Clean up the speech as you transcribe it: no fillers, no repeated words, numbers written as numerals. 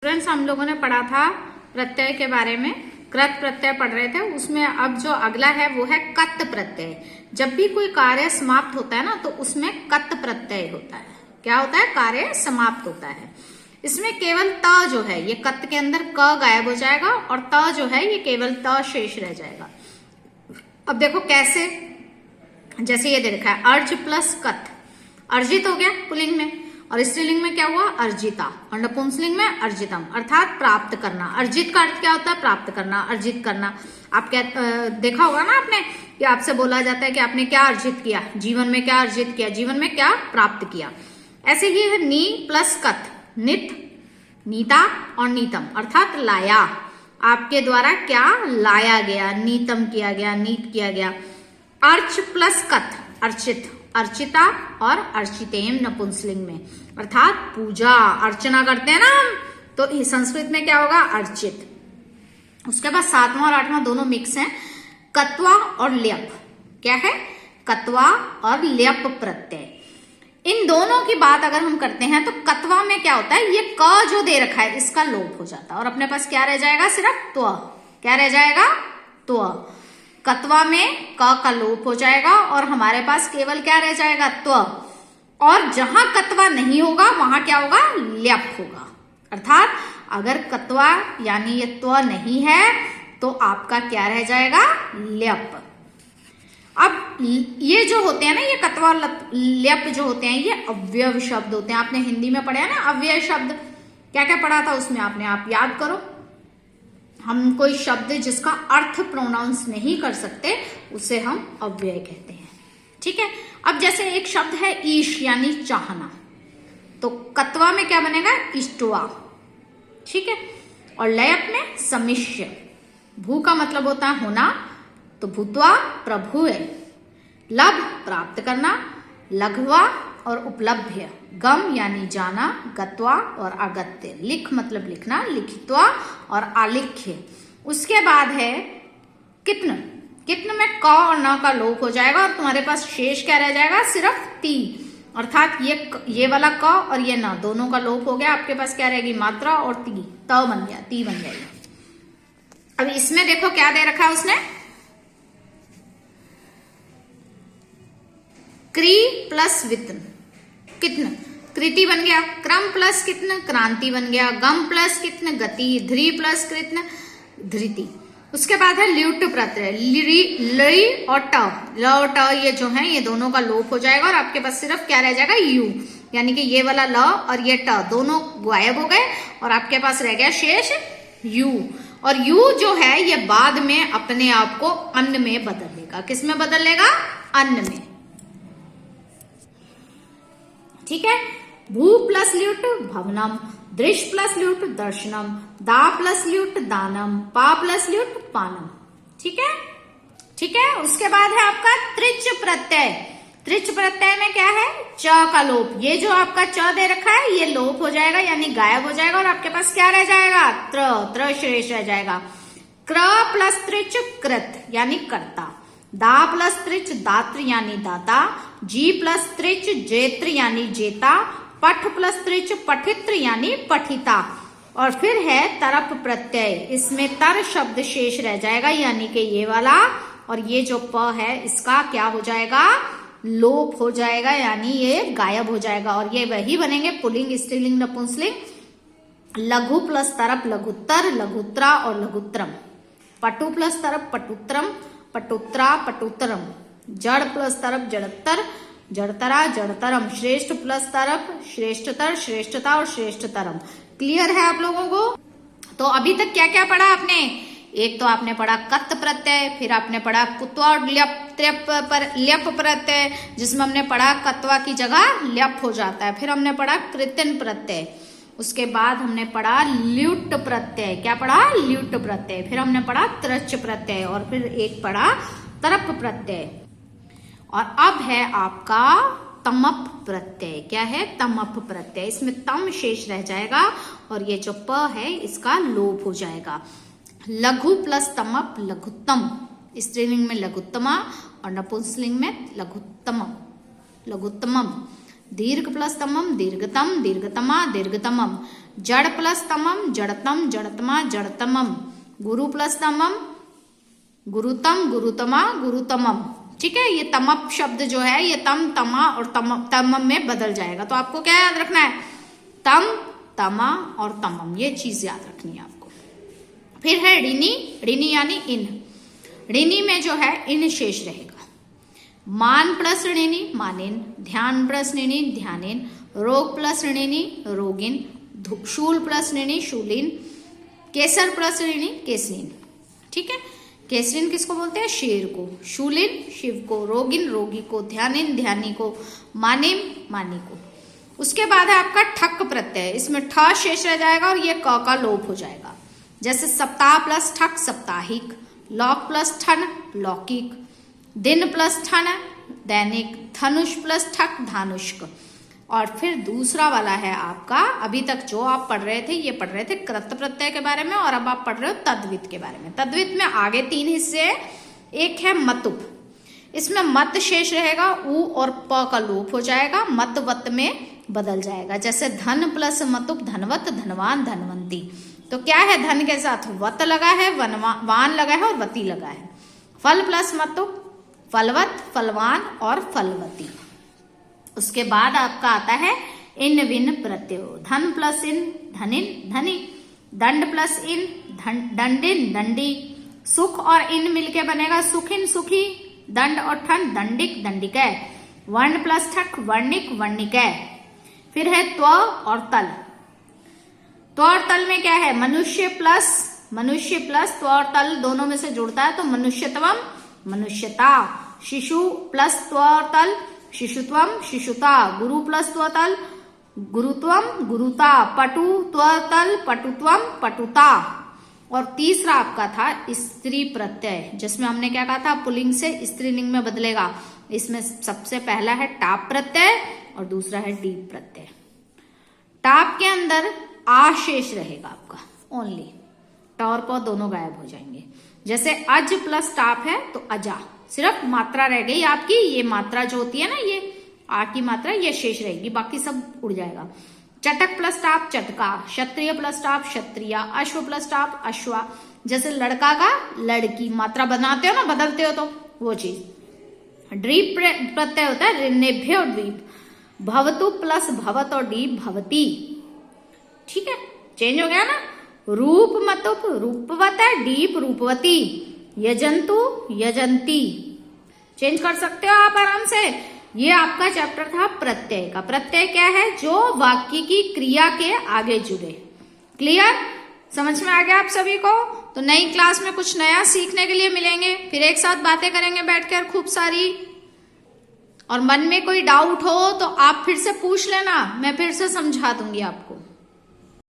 Friends, हम लोगों ने पढ़ा था प्रत्यय के बारे में। कृत प्रत्यय पढ़ रहे थे, उसमें अब जो अगला है वो है कत प्रत्यय। जब भी कोई कार्य समाप्त होता है ना, तो उसमें कत प्रत्यय होता है। क्या होता है? कार्य समाप्त होता है। इसमें केवल त जो है, ये कत के अंदर क गायब हो जाएगा और त जो है ये केवल त शेष रह जाएगा। अब देखो कैसे, जैसे ये दे रखा है अर्ज प्लस कत, अर्जित हो गया पुल्लिंग में, और स्त्रीलिंग में क्या हुआ? अर्जिता, और नपुंसकलिंग में अर्जितम, अर्थात प्राप्त करना। अर्जित का अर्थ क्या होता है? प्राप्त करना, अर्जित करना। आप क्या देखा होगा ना आपने कि आपसे बोला जाता है कि आपने क्या अर्जित किया, जीवन में क्या अर्जित किया, जीवन में क्या प्राप्त किया। ऐसे ही है नी प्लस कत, नित, नीता और नीतम, अर्थात लाया। आपके द्वारा क्या लाया गया, नीतम किया गया, नीत किया गया। अर्च प्लस कत, अर्चित, अर्चिता और अर्चितेम नपुंसकलिंग में, अर्थात पूजा अर्चना करते हैं ना हम, तो संस्कृत में क्या होगा? अर्चित। उसके बाद 7वां और 8वां दोनों मिक्स हैं, कत्वा और ल्यप। क्या है? कत्वा और ल्यप प्रत्यय। इन दोनों की बात अगर हम करते हैं तो कत्वा में क्या होता है? ये क जो दे रखा है इसका लोप हो जाता है और अपने पास क्या रह जाएगा? सिर्फ त्व। क्या रह जाएगा? त्व। कत्वा में क का लोप हो जाएगा और हमारे पास केवल क्या रह जाएगा? त्व। और जहां कत्वा नहीं होगा वहां क्या होगा? ल्यप होगा। अर्थात अगर कत्वा यानी ये त्व नहीं है तो आपका क्या रह जाएगा? ल्यप। अब ये जो होते हैं ना, ये कत्वा ल्यप जो होते हैं, ये अव्यय शब्द होते हैं। आपने हिंदी में पढ़ा है ना अव्यय शब्द, क्या क्या पढ़ा था उसमें आपने, आप याद करो। हम कोई शब्द जिसका अर्थ प्रोनाउंस नहीं कर सकते उसे हम अव्यय कहते हैं। ठीक है। अब जैसे एक शब्द है ईश यानी चाहना, तो कत्वा में क्या बनेगा? इष्टवा। ठीक है। और लयप में समिष्य। भू का मतलब होता है होना, तो भूत्वा प्रभु है। लभ प्राप्त करना, लघवा और उपलब्ध्य। गम यानी जाना, गत्वा और अगत्य। लिख मतलब लिखना, लिखित्वा और आलिख्य। उसके बाद है कित्न। कित्न में क और न का लोप हो जाएगा और तुम्हारे पास शेष क्या रह जाएगा? सिर्फ ती, अर्थात ये वाला क और ये न दोनों का लोप हो गया। आपके पास क्या रहेगी? मात्रा और ती, त बन गया, ती बन जाएगी। अब इसमें देखो क्या दे रखा है उसने, क्री प्लस वित्न, कित्न, कृति बन गया। क्रम प्लस कित्न, क्रांति बन गया। गम प्लस कित्न, गति। ध्री प्लस कृत्न, धृति। उसके बाद है ल्युट प्रत्यय, लई और ट। ल और ट ये जो है ये दोनों का लोप हो जाएगा और आपके पास सिर्फ क्या रह जाएगा? यू, यानी कि ये वाला ल और ये ट दोनों गायब हो गए और आपके पास रह गया शेष यू। और यू जो है ये बाद में अपने आप को अन्न में बदल लेगा। किस में बदल लेगा? अन्न में। ठीक है। भू प्लस ल्युट भवनम, दृश प्लस ल्युट दर्शनम, दा प्लस ल्युट दानम, पा प्लस ल्युट पानम। ठीक है। ठीक है। उसके बाद है आपका त्रिच प्रत्यय। त्रिच प्रत्यय में क्या है? च का लोप। ये जो आपका च दे रखा है ये लोप हो जाएगा यानी गायब हो जाएगा और आपके पास क्या रह जाएगा? त्र, त्र शेष रह जाएगा। क्र प्लस त्रिच कृत यानी कर्ता। दा प्लस त्रिच दात्र यानी दाता। जी प्लस त्रिच जेत्र यानी जेता। पठ प्लस त्रिच पठित्र यानी पठिता। और फिर है तरप प्रत्यय, इसमें तर शब्द शेष रह जाएगा यानी कि ये वाला, और ये जो प है इसका क्या हो जाएगा? लोप हो जाएगा यानी ये गायब हो जाएगा। और ये वही बनेंगे पुल्लिंग, स्त्रीलिंग, नपुंसकलिंग। लघु प्लस तरप लघुत्तर, लघुत्रा और लघुत्रम। पटु प्लस तरप पटुत्रम, पटुत्रा, पटुत्रम। जड़ प्लस तरप जड़त्तर, जड़तरा, जड़तरम। श्रेष्ठ प्लस तरप श्रेष्ठतर, श्रेष्ठता और श्रेष्ठतरम। क्लियर है आप लोगों को? तो अभी तक क्या क्या पढ़ा आपने? एक तो आपने पढ़ा कत प्रत्यय, फिर आपने पढ़ा कुत्वा और ल्यप प्रत्यय, जिसमें हमने पढ़ा कत्वा की जगह ल्यप हो जाता है। फिर हमने पढ़ा कृत्न प्रत्यय। उसके बाद हमने पढ़ा ल्युट प्रत्यय। क्या पढ़ा? ल्युट प्रत्यय। फिर हमने पढ़ा त्रच प्रत्यय और फिर एक पढ़ा तरप प्रत्यय। और अब है आपका तमप प्रत्यय। क्या है? तमप प्रत्यय। इसमें तम शेष रह जाएगा और ये जो प है इसका लोप हो जाएगा। लघु प्लस तमप लघुत्तम, स्त्रीलिंग में लघुत्तमा और नपुंसकलिंग में लघुत्तम, लघुत्तमम। दीर्घ प्लस तमम दीर्घतम, दीर्घतमा दीर्घतमम, जड़ प्लस तमम जड़तम, जड़तमा जड़तमम, गुरु प्लस तमम गुरुतम, गुरुतमा गुरुतमम। ठीक है, ये तमप शब्द जो है ये तम, तमा और तमम में बदल जाएगा। तो आपको क्या याद रखना है, तम, तमा और तमम, ये चीज याद रखनी है आपको। फिर है ऋणी, ऋणी यानी इन, ऋणी में जो है इन शेष रहेगा। मान प्लस ऋणी मानिन, ध्यान प्लस ऋणी ध्यानिन, रोग प्लस ऋणी रोगिन, शूल प्लस ऋणी शूलिन, केसर प्लस ऋणी केसरीन। ठीक है, केसरीन किसको बोलते हैं, शेर को, शूलिन शिव को, रोगिन रोगी को, ध्यानिन ध्यानी को, मानिम मानी को। उसके बाद है आपका ठक प्रत्यय, इसमें ठ शेष रह जाएगा और ये क का लोप हो जाएगा। जैसे सप्ताह प्लस ठक साप्ताहिक, लौक प्लस ठन लौकिक, दिन प्लस ठन दैनिक, धनुष प्लस ठक धानुष्क। और फिर दूसरा वाला है आपका, अभी तक जो आप पढ़ रहे थे, ये पढ़ रहे थे कृत प्रत्यय के बारे में, और अब आप पढ़ रहे हो तद्वित के बारे में। तद्वित में आगे 3 हिस्से हैं। एक है मतुप, इसमें मत शेष रहेगा, उ और प का लोप हो जाएगा, मत वत में बदल जाएगा। जैसे धन प्लस मतुप धनवत, धनवान धनवंती। तो क्या है, धन के साथ वत लगा है, वान लगा है और वती लगा है। फल प्लस मतुप फलवत, फलवान और फलवती। उसके बाद आपका आता है इन विन प्रत्यय, धन प्लस इन धनिन धनी, दंड प्लस इन दंडिन दंडी, सुख और इन मिलके बनेगा सुखिन सुखी, दंड और ठन दंडिक दंडिकै, वर्ण प्लस ठक वर्णिक वर्णिकै। फिर है त्व और तल, त्व और तल में क्या है, मनुष्य प्लस त्व और तल दोनों में से जुड़ता है तो मनुष्यत्वम मनुष्यता, शिशु प्लस त्व और तल शिशुत्वम शिशुता, गुरु प्लस त्वतल गुरुत्वम गुरुता, पटु त्वतल पटुत्वम पटुता। और तीसरा आपका था स्त्री प्रत्यय, जिसमें हमने क्या कहा था, पुल्लिंग से स्त्रीलिंग में बदलेगा। इसमें सबसे पहला है टाप प्रत्यय और दूसरा है डीप प्रत्यय। टाप के अंदर आ शेष रहेगा आपका ओनली, ट और प दोनों गायब हो जाएंगे। जैसे अज प्लस टाप है तो अजा, सिर्फ मात्रा रह गई आपकी, ये मात्रा जो होती है ना, ये आ की मात्रा ये शेष रहेगी, बाकी सब उड़ जाएगा। चटक प्लस टाप चटका, क्षत्रिय प्लस टाप क्षत्रिया, अश्व प्लस टाप अश्वा। जैसे लड़का का लड़की, मात्रा बनाते हो ना, बदलते हो तो वो चीज। ड्रीप प्रत्यय होता है ऋण्यभ्य और द्वीप, भवतु प्लस भवत और डीप भवती। ठीक है, चेंज हो गया ना। रूप मतुप रूपवत है, डीप रूपवती, यजंतु यजंती। चेंज कर सकते हो आप आराम से। ये आपका चैप्टर था प्रत्यय का। प्रत्यय क्या है, जो वाक्य की क्रिया के आगे जुड़े। क्लियर, समझ में आ गया आप सभी को। तो नई क्लास में कुछ नया सीखने के लिए मिलेंगे, फिर एक साथ बातें करेंगे बैठकर खूब सारी। और मन में कोई डाउट हो तो आप फिर से पूछ लेना, मैं फिर से समझा दूंगी आपको।